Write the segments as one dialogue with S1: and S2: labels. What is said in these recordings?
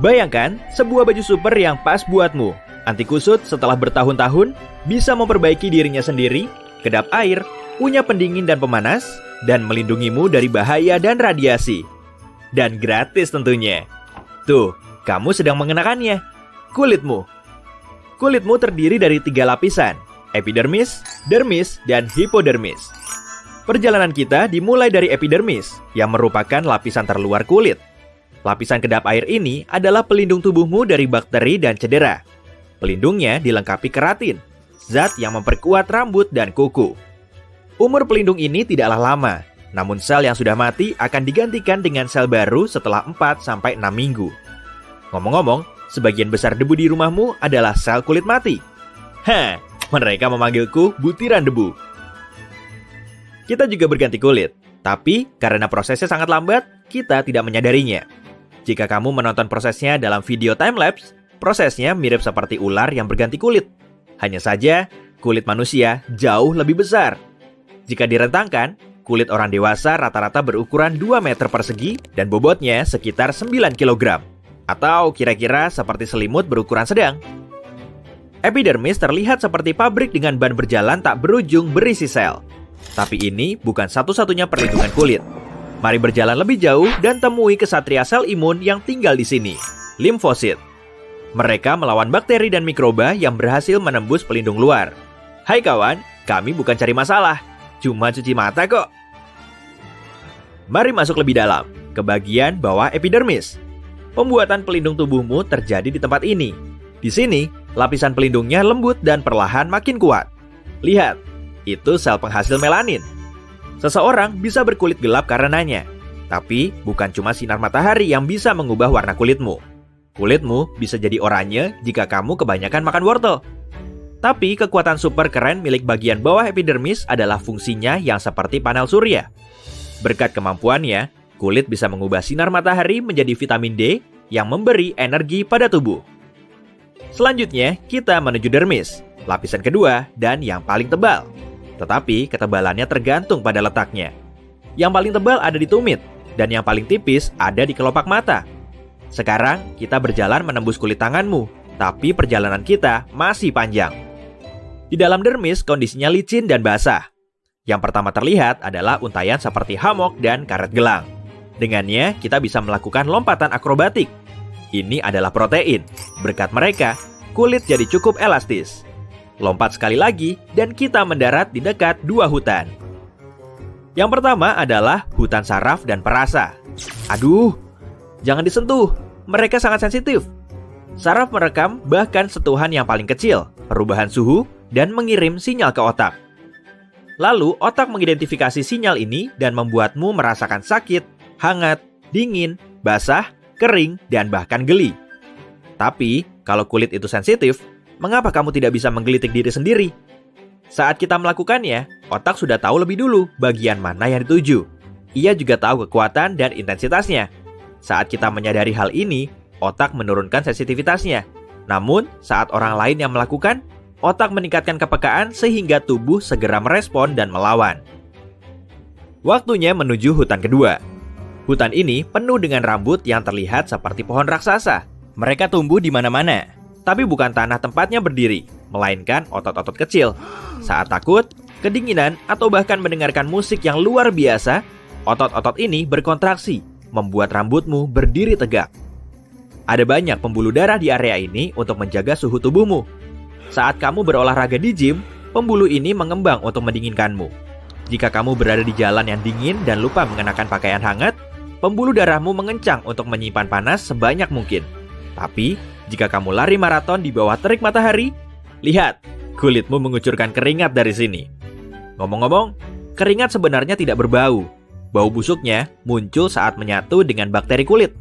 S1: Bayangkan sebuah baju super yang pas buatmu. Anti kusut setelah bertahun-tahun, bisa memperbaiki dirinya sendiri, kedap air, punya pendingin dan pemanas, dan melindungimu dari bahaya dan radiasi. Dan gratis tentunya. Tuh, kamu sedang mengenakannya. Kulitmu. Kulitmu terdiri dari 3 lapisan, epidermis, dermis, dan hipodermis. Perjalanan kita dimulai dari epidermis, yang merupakan lapisan terluar kulit. Lapisan kedap air ini adalah pelindung tubuhmu dari bakteri dan cedera. Pelindungnya dilengkapi keratin, zat yang memperkuat rambut dan kuku. Umur pelindung ini tidaklah lama, namun sel yang sudah mati akan digantikan dengan sel baru setelah 4-6 minggu. Ngomong-ngomong, sebagian besar debu di rumahmu adalah sel kulit mati. Mereka memanggilku butiran debu. Kita juga berganti kulit, tapi karena prosesnya sangat lambat, kita tidak menyadarinya. Jika kamu menonton prosesnya dalam video time-lapse, prosesnya mirip seperti ular yang berganti kulit. Hanya saja, kulit manusia jauh lebih besar. Jika direntangkan, kulit orang dewasa rata-rata berukuran 2 meter persegi dan bobotnya sekitar 9 kg. Atau kira-kira seperti selimut berukuran sedang. Epidermis terlihat seperti pabrik dengan ban berjalan tak berujung berisi sel. Tapi ini bukan satu-satunya perlindungan kulit. Mari berjalan lebih jauh dan temui kesatria sel imun yang tinggal di sini, limfosit. Mereka melawan bakteri dan mikroba yang berhasil menembus pelindung luar. Hai kawan, kami bukan cari masalah, cuma cuci mata kok. Mari masuk lebih dalam, ke bagian bawah epidermis. Pembuatan pelindung tubuhmu terjadi di tempat ini. Di sini, lapisan pelindungnya lembut dan perlahan makin kuat. Lihat, itu sel penghasil melanin. Seseorang bisa berkulit gelap karenanya. Tapi, bukan cuma sinar matahari yang bisa mengubah warna kulitmu. Kulitmu bisa jadi oranye jika kamu kebanyakan makan wortel. Tapi, kekuatan super keren milik bagian bawah epidermis adalah fungsinya yang seperti panel surya. Berkat kemampuannya, kulit bisa mengubah sinar matahari menjadi vitamin D yang memberi energi pada tubuh. Selanjutnya, kita menuju dermis, lapisan kedua dan yang paling tebal. Tetapi ketebalannya tergantung pada letaknya. Yang paling tebal ada di tumit, dan yang paling tipis ada di kelopak mata. Sekarang kita berjalan menembus kulit tanganmu, tapi perjalanan kita masih panjang. Di dalam dermis kondisinya licin dan basah. Yang pertama terlihat adalah untayan seperti hamok dan karet gelang. Dengannya kita bisa melakukan lompatan akrobatik. Ini adalah protein. Berkat mereka, kulit jadi cukup elastis. Lompat sekali lagi, dan kita mendarat di dekat 2 hutan. Yang pertama adalah hutan saraf dan perasa. Aduh, jangan disentuh, mereka sangat sensitif. Saraf merekam bahkan sentuhan yang paling kecil, perubahan suhu, dan mengirim sinyal ke otak. Lalu, otak mengidentifikasi sinyal ini dan membuatmu merasakan sakit, hangat, dingin, basah, kering, dan bahkan geli. Tapi, kalau kulit itu sensitif, mengapa kamu tidak bisa menggelitik diri sendiri? Saat kita melakukannya, otak sudah tahu lebih dulu bagian mana yang dituju. Ia juga tahu kekuatan dan intensitasnya. Saat kita menyadari hal ini, otak menurunkan sensitivitasnya. Namun, saat orang lain yang melakukan, otak meningkatkan kepekaan sehingga tubuh segera merespon dan melawan. Waktunya menuju hutan kedua. Hutan ini penuh dengan rambut yang terlihat seperti pohon raksasa. Mereka tumbuh di mana-mana. Tapi bukan tanah tempatnya berdiri, melainkan otot-otot kecil. Saat takut, kedinginan, atau bahkan mendengarkan musik yang luar biasa, otot-otot ini berkontraksi, membuat rambutmu berdiri tegak. Ada banyak pembuluh darah di area ini untuk menjaga suhu tubuhmu. Saat kamu berolahraga di gym, pembuluh ini mengembang untuk mendinginkanmu. Jika kamu berada di jalan yang dingin dan lupa mengenakan pakaian hangat, pembuluh darahmu mengencang untuk menyimpan panas sebanyak mungkin. Tapi, jika kamu lari maraton di bawah terik matahari, lihat, kulitmu mengucurkan keringat dari sini. Ngomong-ngomong, keringat sebenarnya tidak berbau. Bau busuknya muncul saat menyatu dengan bakteri kulit.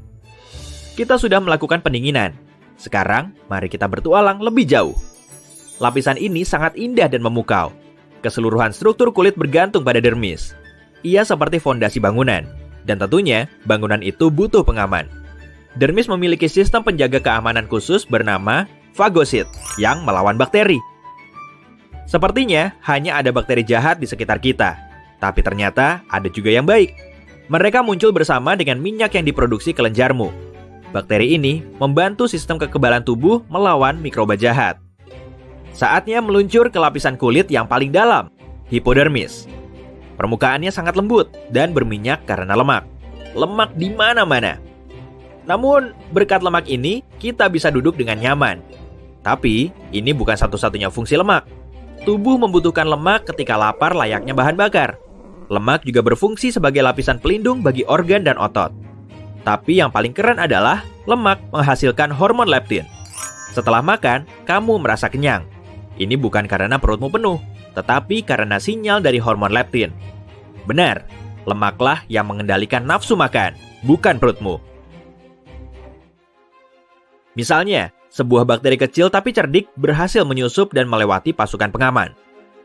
S1: Kita sudah melakukan pendinginan. Sekarang, mari kita bertualang lebih jauh. Lapisan ini sangat indah dan memukau. Keseluruhan struktur kulit bergantung pada dermis. Ia seperti fondasi bangunan. Dan tentunya, bangunan itu butuh pengaman. Dermis memiliki sistem penjaga keamanan khusus bernama fagosit yang melawan bakteri. Sepertinya hanya ada bakteri jahat di sekitar kita, tapi ternyata ada juga yang baik. Mereka muncul bersama dengan minyak yang diproduksi kelenjarmu. Bakteri ini membantu sistem kekebalan tubuh melawan mikroba jahat. Saatnya meluncur ke lapisan kulit yang paling dalam, hipodermis. Permukaannya sangat lembut dan berminyak karena lemak. Lemak di mana-mana. Namun, berkat lemak ini, kita bisa duduk dengan nyaman. Tapi, ini bukan satu-satunya fungsi lemak. Tubuh membutuhkan lemak ketika lapar layaknya bahan bakar. Lemak juga berfungsi sebagai lapisan pelindung bagi organ dan otot. Tapi yang paling keren adalah lemak menghasilkan hormon leptin. Setelah makan, kamu merasa kenyang. Ini bukan karena perutmu penuh, tetapi karena sinyal dari hormon leptin. Benar, lemaklah yang mengendalikan nafsu makan, bukan perutmu. Misalnya, sebuah bakteri kecil tapi cerdik berhasil menyusup dan melewati pasukan pengaman.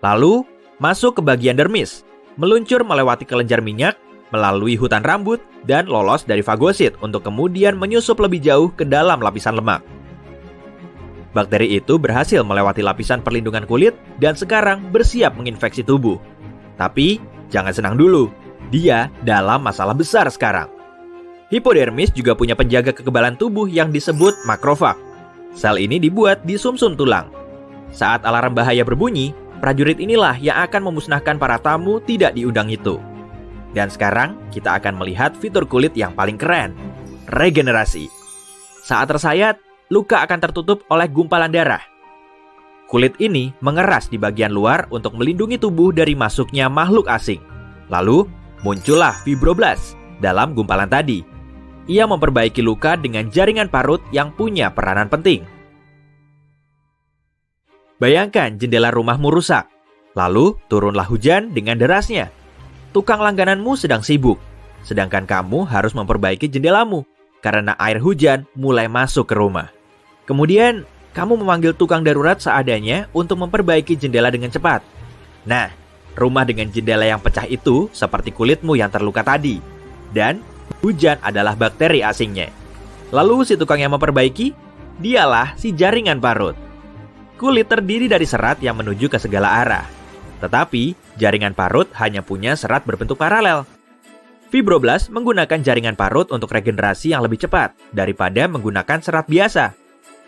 S1: Lalu, masuk ke bagian dermis, meluncur melewati kelenjar minyak, melalui hutan rambut, dan lolos dari fagosit untuk kemudian menyusup lebih jauh ke dalam lapisan lemak. Bakteri itu berhasil melewati lapisan perlindungan kulit dan sekarang bersiap menginfeksi tubuh. Tapi, jangan senang dulu, dia dalam masalah besar sekarang. Hipodermis juga punya penjaga kekebalan tubuh yang disebut makrofag. Sel ini dibuat di sumsum tulang. Saat alarm bahaya berbunyi, prajurit inilah yang akan memusnahkan para tamu tidak diundang itu. Dan sekarang, kita akan melihat fitur kulit yang paling keren, regenerasi. Saat tersayat, luka akan tertutup oleh gumpalan darah. Kulit ini mengeras di bagian luar untuk melindungi tubuh dari masuknya makhluk asing. Lalu, muncullah fibroblast dalam gumpalan tadi. Ia memperbaiki luka dengan jaringan parut yang punya peranan penting. Bayangkan jendela rumahmu rusak. Lalu, turunlah hujan dengan derasnya. Tukang langgananmu sedang sibuk, sedangkan kamu harus memperbaiki jendelamu karena air hujan mulai masuk ke rumah. Kemudian, kamu memanggil tukang darurat seadanya untuk memperbaiki jendela dengan cepat. Nah, rumah dengan jendela yang pecah itu seperti kulitmu yang terluka tadi. Dan, hujan adalah bakteri asingnya. Lalu si tukang yang memperbaiki, dialah si jaringan parut. Kulit terdiri dari serat yang menuju ke segala arah. Tetapi, jaringan parut hanya punya serat berbentuk paralel. Fibroblast menggunakan jaringan parut untuk regenerasi yang lebih cepat daripada menggunakan serat biasa.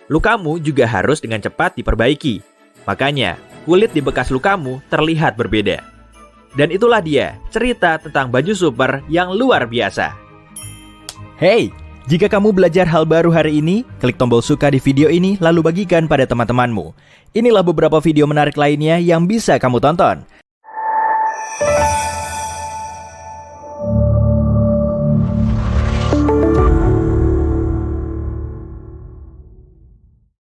S1: Lukamu juga harus dengan cepat diperbaiki. Makanya, kulit di bekas lukamu terlihat berbeda. Dan itulah dia, cerita tentang baju super yang luar biasa. Hey, jika kamu belajar hal baru hari ini, klik tombol suka di video ini lalu bagikan pada teman-temanmu. Inilah beberapa video menarik lainnya yang bisa kamu tonton.